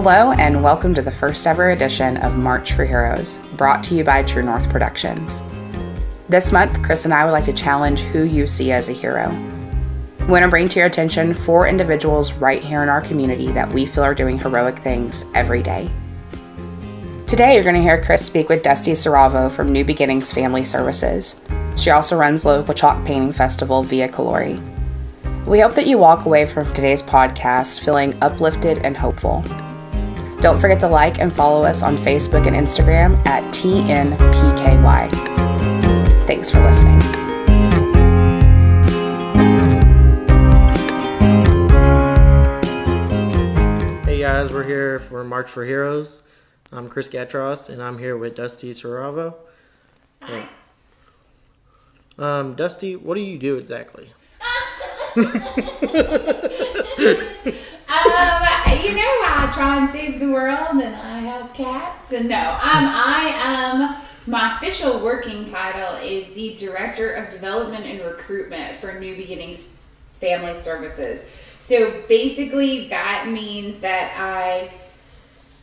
Hello and welcome to the first ever edition of March for Heroes, brought to you by True North Productions. This month, Chris and I would like to challenge who you see as a hero. We want to bring to your attention 4 individuals right here in our community that we feel are doing heroic things every day. Today, you're going to hear Chris speak with Dusty Siravo from New Beginnings Family Services. She also runs the local chalk painting festival Via Calori. We hope that you walk away from today's podcast feeling uplifted and hopeful. Don't forget to like and follow us on Facebook and Instagram at TNPKY. Thanks for listening. Hey guys, we're here for March for Heroes. I'm Chris Gatros, and I'm here with Dusty Siravo. Hey. Dusty, what do you do exactly? I try and save the world, and I help cats. And my official working title is the Director of Development and Recruitment for New Beginnings Family Services. So basically, that means that I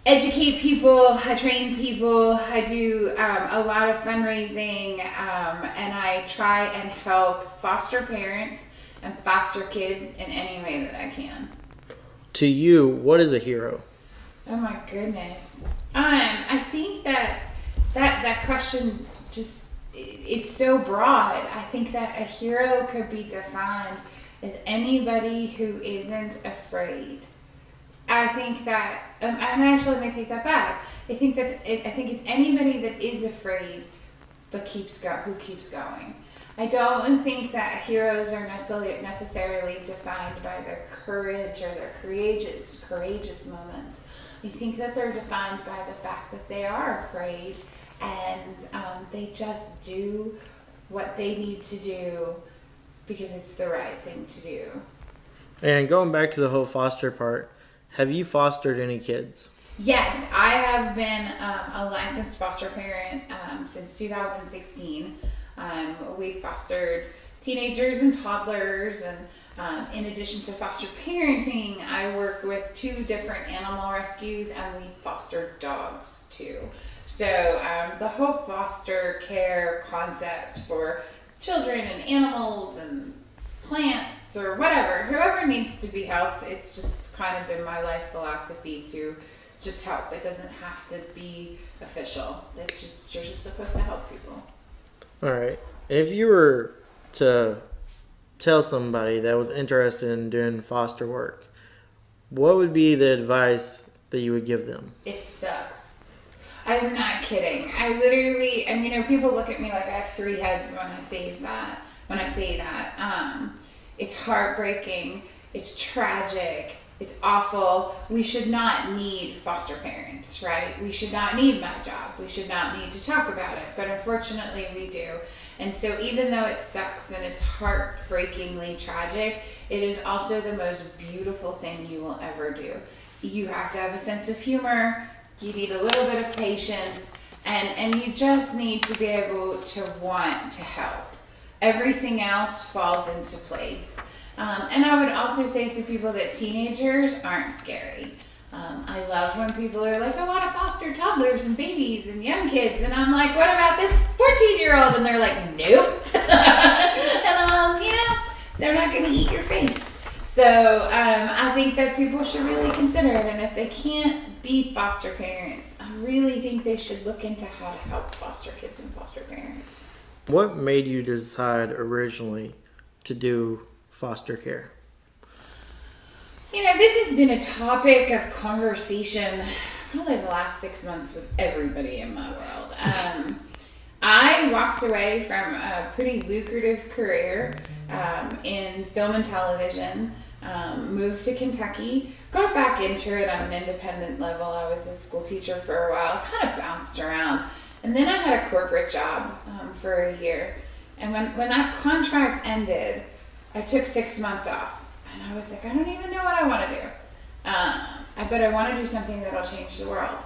educate people, I train people, I do a lot of fundraising, and I try and help foster parents and foster kids in any way that I can. To you, what is a hero? Oh my goodness. I think that question just is so broad. I think that a hero could be defined as anybody who isn't afraid. I think that, and actually, let me take that back. I think it's anybody that is afraid, but who keeps going. I don't think that heroes are necessarily defined by their courage or their courageous moments. I think that they're defined by the fact that they are afraid and they just do what they need to do because it's the right thing to do. And going back to the whole foster part, have you fostered any kids? Yes, I have been a licensed foster parent since 2016. We fostered teenagers and toddlers, and in addition to foster parenting, I work with 2 different animal rescues, and we foster dogs too. So the whole foster care concept for children and animals and plants or whoever needs to be helped, it's just kind of been my life philosophy to just help. It doesn't have to be official. You're just supposed to help people. All right. If you were to tell somebody that was interested in doing foster work, what would be the advice that you would give them? It sucks. I'm not kidding. People look at me like I have 3 heads when I say that. It's heartbreaking. It's tragic. It's awful. We should not need foster parents, right? We should not need my job. We should not need to talk about it. But unfortunately, we do. And so even though it sucks and it's heartbreakingly tragic, it is also the most beautiful thing you will ever do. You have to have a sense of humor. You need a little bit of patience. And you just need to be able to want to help. Everything else falls into place. And I would also say to people that teenagers aren't scary. I love when people are like, I want to foster toddlers and babies and young kids. And I'm like, what about this 14-year-old? And they're like, nope. And, they're not going to eat your face. So I think that people should really consider it. And if they can't be foster parents, I really think they should look into how to help foster kids and foster parents. What made you decide originally to do foster care? This has been a topic of conversation probably the last 6 months with everybody in my world. I walked away from a pretty lucrative career in film and television, moved to Kentucky, got back into it on an independent level. I was a school teacher for a while, kind of bounced around. And then I had a corporate job for a year. And when that contract ended, I took 6 months off. And I was like, I don't even know what I want to do. But I want to do something that'll change the world.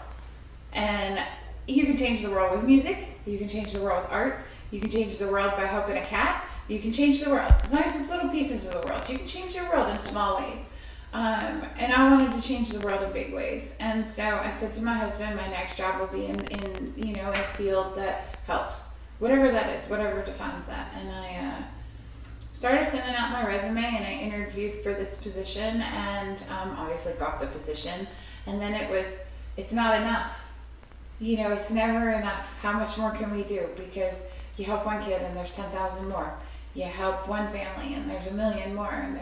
And you can change the world with music. You can change the world with art. You can change the world by helping a cat. You can change the world. As long as it's little pieces of the world. You can change your world in small ways. And I wanted to change the world in big ways. And so I said to my husband, my next job will be in you know, a field that helps, whatever that is, whatever defines that. And I started sending out my resume, and I interviewed for this position, and obviously got the position. And then it's not enough. You know, it's never enough. How much more can we do? Because you help one kid and there's 10,000 more. You help one family and there's 1,000,000 more, and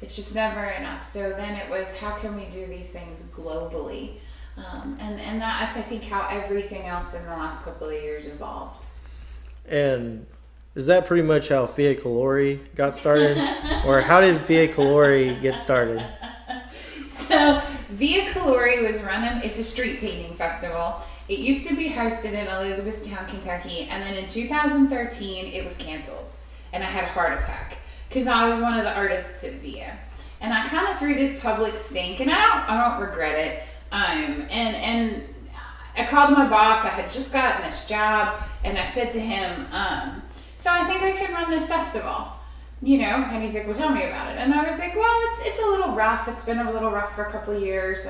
it's just never enough. So then it was, how can we do these things globally? And that's, I think, how everything else in the last couple of years evolved. And is that pretty much how Via Calori got started? Or how did Via Calori get started? So Via Calori was running, it's a street painting festival. It used to be hosted in Elizabethtown, Kentucky, and then in 2013 it was canceled. And I had a heart attack because I was one of the artists at Via. And I kind of threw this public stink, and I don't regret it. And I called my boss. I had just gotten this job, and I said to him, so I think I can run this festival, you know? And he's like, well, tell me about it. And I was like, well, it's a little rough. It's been a little rough for a couple of years,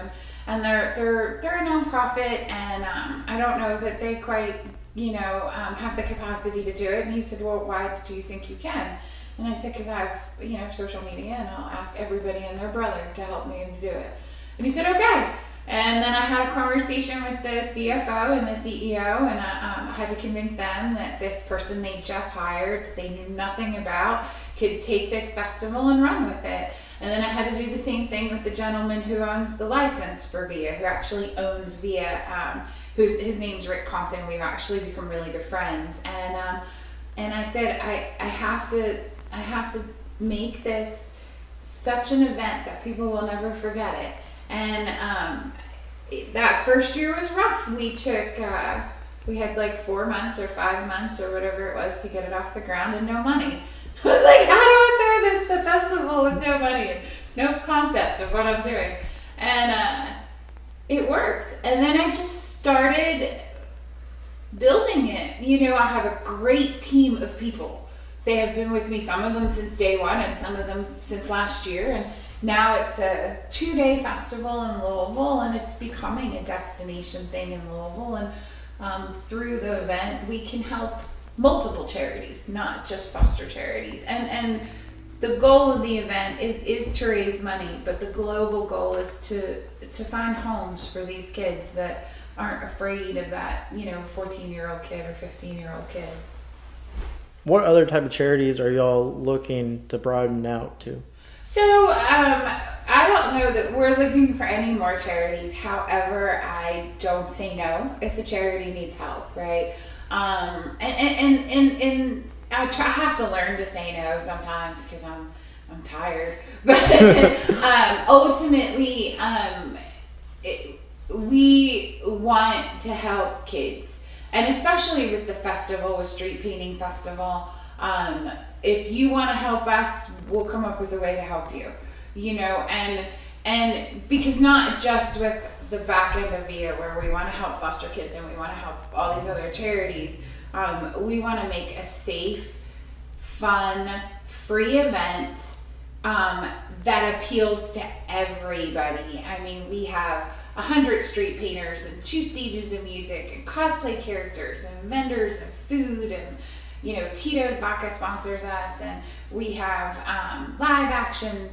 and they're a nonprofit, and I don't know that they quite, you know, have the capacity to do it. And he said, well, why do you think you can? And I said, because I have, you know, social media, and I'll ask everybody and their brother to help me to do it. And he said, okay. And then I had a conversation with the CFO and the CEO, and I had to convince them that this person they just hired, they knew nothing about, could take this festival and run with it. And then I had to do the same thing with the gentleman who owns the license for Via, who actually owns Via, his name's Rick Compton. We've actually become really good friends. And I said, I have to make this such an event that people will never forget it. And that first year was rough. We had like 4 months or 5 months or whatever it was to get it off the ground, and no money. I was like, how do I throw this festival with no money and no concept of what I'm doing? And it worked. And then I just started building it. You know, I have a great team of people. They have been with me, some of them since day one and some of them since last year. And now it's a 2-day festival in Louisville, and it's becoming a destination thing in Louisville. And through the event, we can help multiple charities, not just foster charities. And the goal of the event is to raise money, but the global goal is to find homes for these kids that aren't afraid of that, you know, 14-year-old kid or 15-year-old kid. What other type of charities are y'all looking to broaden out to? So, I don't know that we're looking for any more charities. However, I don't say no if a charity needs help, right? And I have to learn to say no sometimes because I'm tired. But ultimately, we want to help kids. And especially with the festival, with Street Painting Festival, if you want to help us, we'll come up with a way to help you, you know, and because not just with the back end of VIA where we want to help foster kids and we want to help all these other charities, we want to make a safe, fun, free event that appeals to everybody. I mean, we have 100 street painters and 2 stages of music and cosplay characters and vendors and food, and you know, Tito's Vodka sponsors us, and we have live action,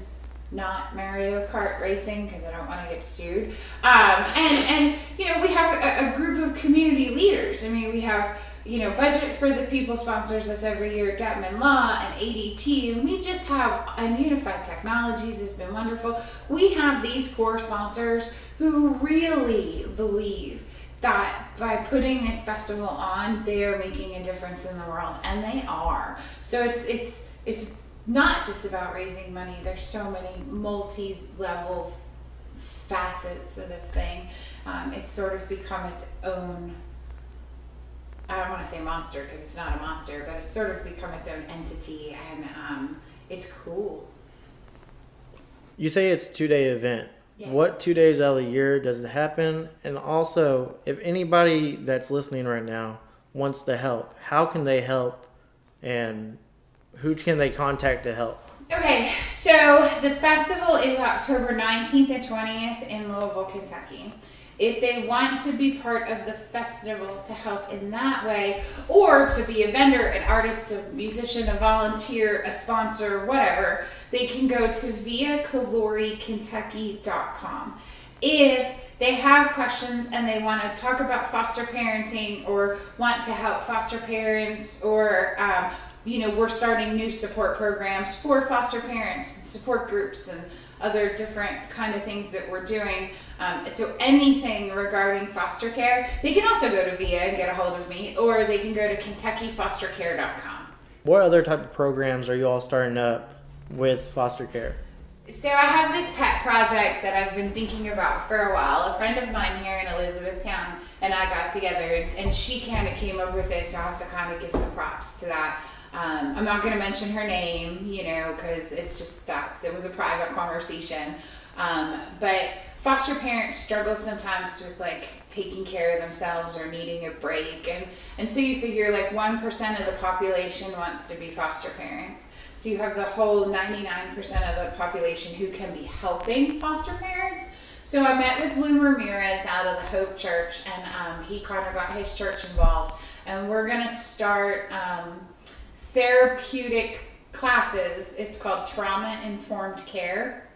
not Mario Kart racing because I don't want to get sued, and you know, we have a group of community leaders. I mean, we have, you know, Budget for the People sponsors us every year, Detman Law and ADT, and we just have, and Unified Technologies has been wonderful. We have these core sponsors who really believe that by putting this festival on, they are making a difference in the world, and they are. So it's not just about raising money. There's so many multi-level facets of this thing. It's sort of become its own, I don't want to say monster because it's not a monster, but it's sort of become its own entity, and it's cool. You say it's a 2-day event. Yes. What 2 days out of the year does it happen? And also, if anybody that's listening right now wants to help, how can they help, and who can they contact to help? Okay, so the festival is October 19th and 20th in Louisville, Kentucky. If they want to be part of the festival to help in that way, or to be a vendor, an artist, a musician, a volunteer, a sponsor, whatever, they can go to viacalorekentucky.com. If they have questions and they want to talk about foster parenting or want to help foster parents, or we're starting new support programs for foster parents, and support groups, and other different kind of things that we're doing. So anything regarding foster care, they can also go to VIA and get a hold of me, or they can go to KentuckyFosterCare.com. What other type of programs are you all starting up with foster care? So I have this pet project that I've been thinking about for a while. A friend of mine here in Elizabethtown and I got together, and she kind of came up with it, so I have to kind of give some props to that. I'm not going to mention her name, because it's just it was a private conversation. But foster parents struggle sometimes with taking care of themselves or needing a break. And so you figure 1% of the population wants to be foster parents. So you have the whole 99% of the population who can be helping foster parents. So I met with Lou Ramirez out of the Hope Church, and he kind of got his church involved. And we're going to start therapeutic classes. It's called Trauma Informed Care.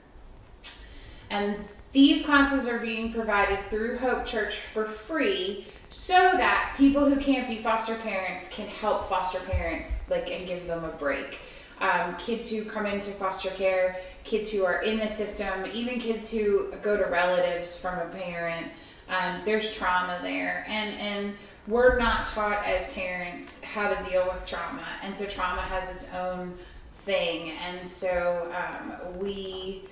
And these classes are being provided through Hope Church for free so that people who can't be foster parents can help foster parents and give them a break. Kids who come into foster care, kids who are in the system, even kids who go to relatives from a parent, there's trauma there. And we're not taught as parents how to deal with trauma. And so trauma has its own thing. And so we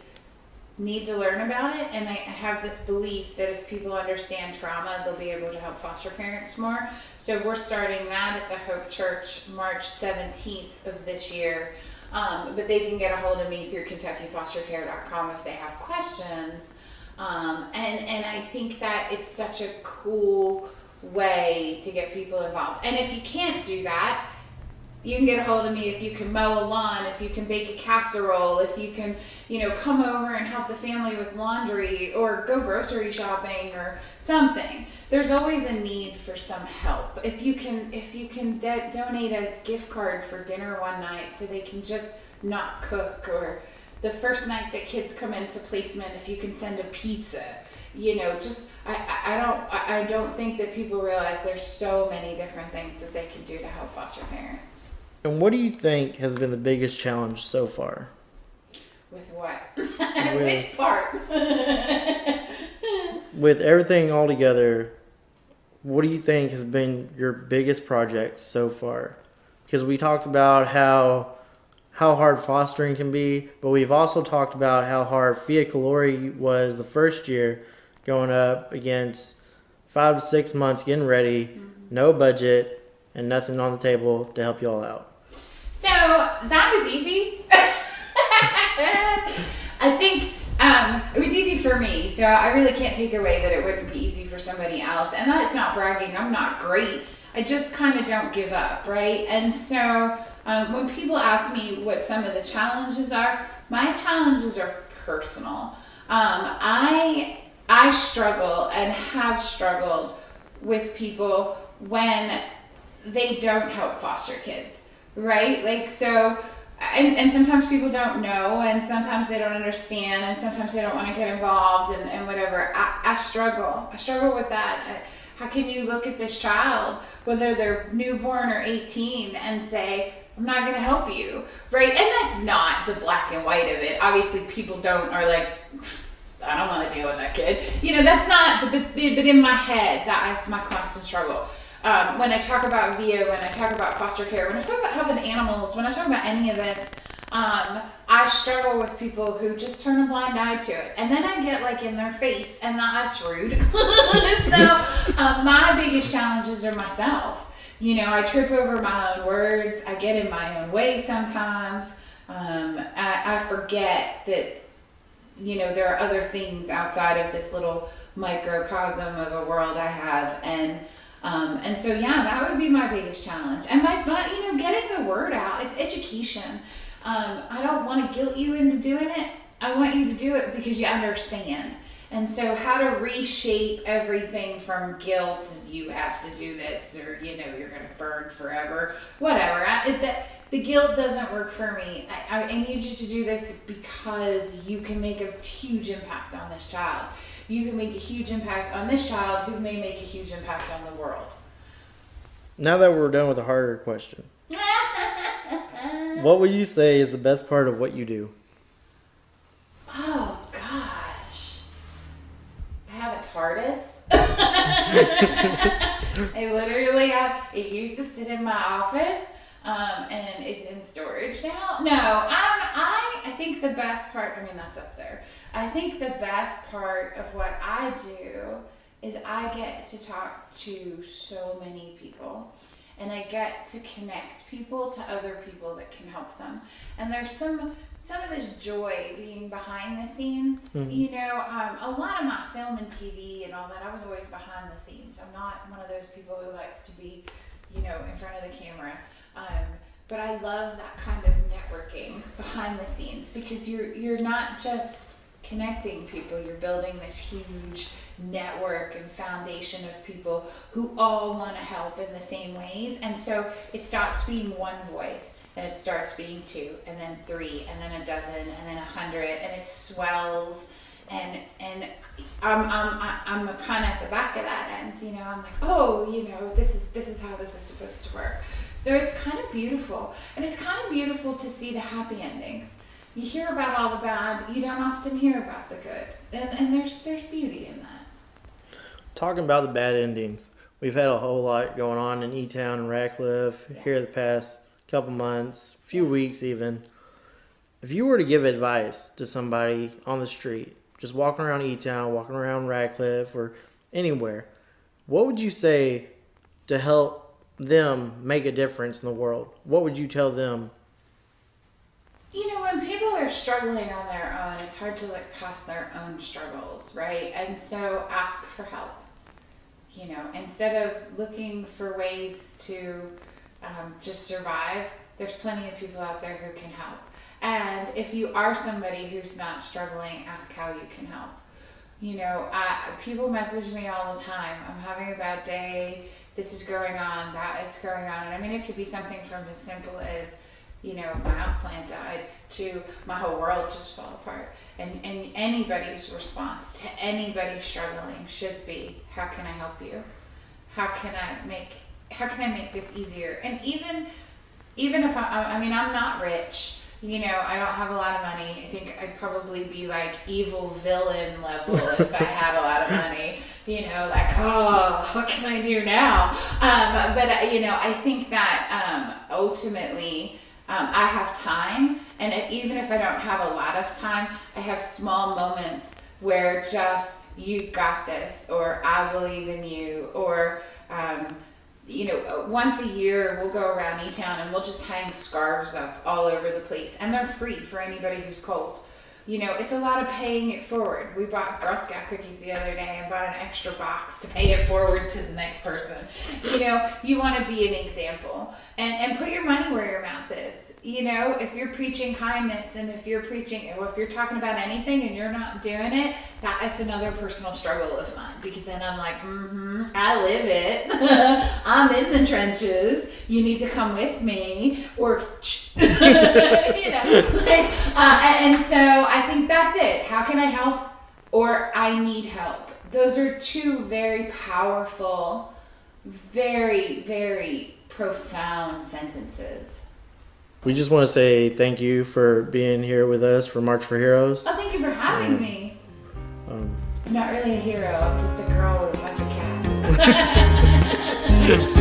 need to learn about it. And I have this belief that if people understand trauma, they'll be able to help foster parents more. So we're starting that at the Hope Church March 17th of this year. But they can get a hold of me through KentuckyFosterCare.com if they have questions. And I think that it's such a cool way to get people involved. And if you can't do that, you can get a hold of me if you can mow a lawn, if you can bake a casserole, if you can, come over and help the family with laundry or go grocery shopping or something. There's always a need for some help. If you can donate a gift card for dinner one night so they can just not cook, or the first night that kids come into placement, if you can send a pizza, I don't think that people realize there's so many different things that they can do to help foster parents. And what do you think has been the biggest challenge so far? With what? Which part? With everything all together, what do you think has been your biggest project so far? Because we talked about how hard fostering can be, but we've also talked about how hard Via Calore was the first year, going up against 5 to 6 months getting ready, no budget, and nothing on the table to help you all out. So that was easy. I think it was easy for me, so I really can't take away that it wouldn't be easy for somebody else. And that's not bragging. I'm not great. I just kind of don't give up, right? And so when people ask me what some of the challenges are, my challenges are personal. I struggle and have struggled with people when they don't help foster kids, right? And sometimes people don't know, and sometimes they don't understand, and sometimes they don't want to get involved and whatever. I struggle with that. How can you look at this child, whether they're newborn or 18, and say, I'm not going to help you, right? And that's not the black and white of it. Obviously, people are like, I don't want to deal with that kid. That's not, but in my head, that's my constant struggle. When I talk about VIA, when I talk about foster care, when I talk about helping animals, when I talk about any of this, I struggle with people who just turn a blind eye to it. And then I get in their face, and that's rude. So my biggest challenges are myself. I trip over my own words. I get in my own way sometimes. I forget that, there are other things outside of this little microcosm of a world I have. And so, that would be my biggest challenge. And my getting the word out. It's education. I don't want to guilt you into doing it. I want you to do it because you understand. And so how to reshape everything from guilt and you have to do this, or you're going to burn forever, whatever. The guilt doesn't work for me. I need you to do this because you can make a huge impact on this child. You can make a huge impact on this child who may make a huge impact on the world. Now that we're done with the harder question, what would you say is the best part of what you do? Oh, gosh. I have a TARDIS. I literally have, it used to sit in my office, and it's in storage now. No, I think the best part, that's up there. I think the best part of what I do is I get to talk to so many people. And I get to connect people to other people that can help them. And there's some of this joy being behind the scenes. Mm-hmm. A lot of my film and TV and all that, I was always behind the scenes. I'm not one of those people who likes to be, in front of the camera. But I love that kind of networking behind the scenes because you're not just connecting people, you're building this huge network and foundation of people who all want to help in the same ways. And so it stops being one voice and it starts being 2 and then 3 and then a dozen and then 100 and it swells and I'm kind of at the back of that end, I'm like, oh, this is how this is supposed to work. So it's kind of beautiful, and it's kind of beautiful to see the happy endings. You hear about all the bad, you don't often hear about the good, and there's beauty in that. Talking about the bad endings, we've had a whole lot going on in E-Town and Radcliffe here the past couple months, few weeks even. If you were to give advice to somebody on the street, just walking around E-Town, walking around Radcliffe, or anywhere, what would you say to help them make a difference in the world? What would you tell them? When people are struggling on their own, it's hard to look past their own struggles, right? And so ask for help. Instead of looking for ways to just survive, there's plenty of people out there who can help. And if you are somebody who's not struggling, ask how you can help. People message me all the time. I'm having a bad day. This is going on. That is going on. And it could be something from as simple as, my houseplant died to my whole world just fell apart. And anybody's response to anybody struggling should be, how can I help you? How can I make this easier? And even if I'm not rich, I don't have a lot of money. I think I'd probably be like evil villain level if I had a lot of money. What can I do now? But I think that ultimately I have time, and even if I don't have a lot of time, I have small moments where just, you got this, or I believe in you, or once a year we'll go around E-Town and we'll just hang scarves up all over the place, and they're free for anybody who's cold. It's a lot of paying it forward. We bought Girl Scout cookies the other day and bought an extra box to pay it forward to the next person. You want to be an example and put your money where your mouth is. If you're preaching kindness, and if you're talking about anything and you're not doing it, that's another personal struggle of mine, because then I'm like, I live it. I'm in the trenches. You need to come with me, or and so I think that's it. How can I help? Or I need help. Those are two very powerful, very, very profound sentences. We just want to say thank you for being here with us for March for Heroes. Oh, thank you for having me. I'm not really a hero. I'm just a girl with a bunch of cats.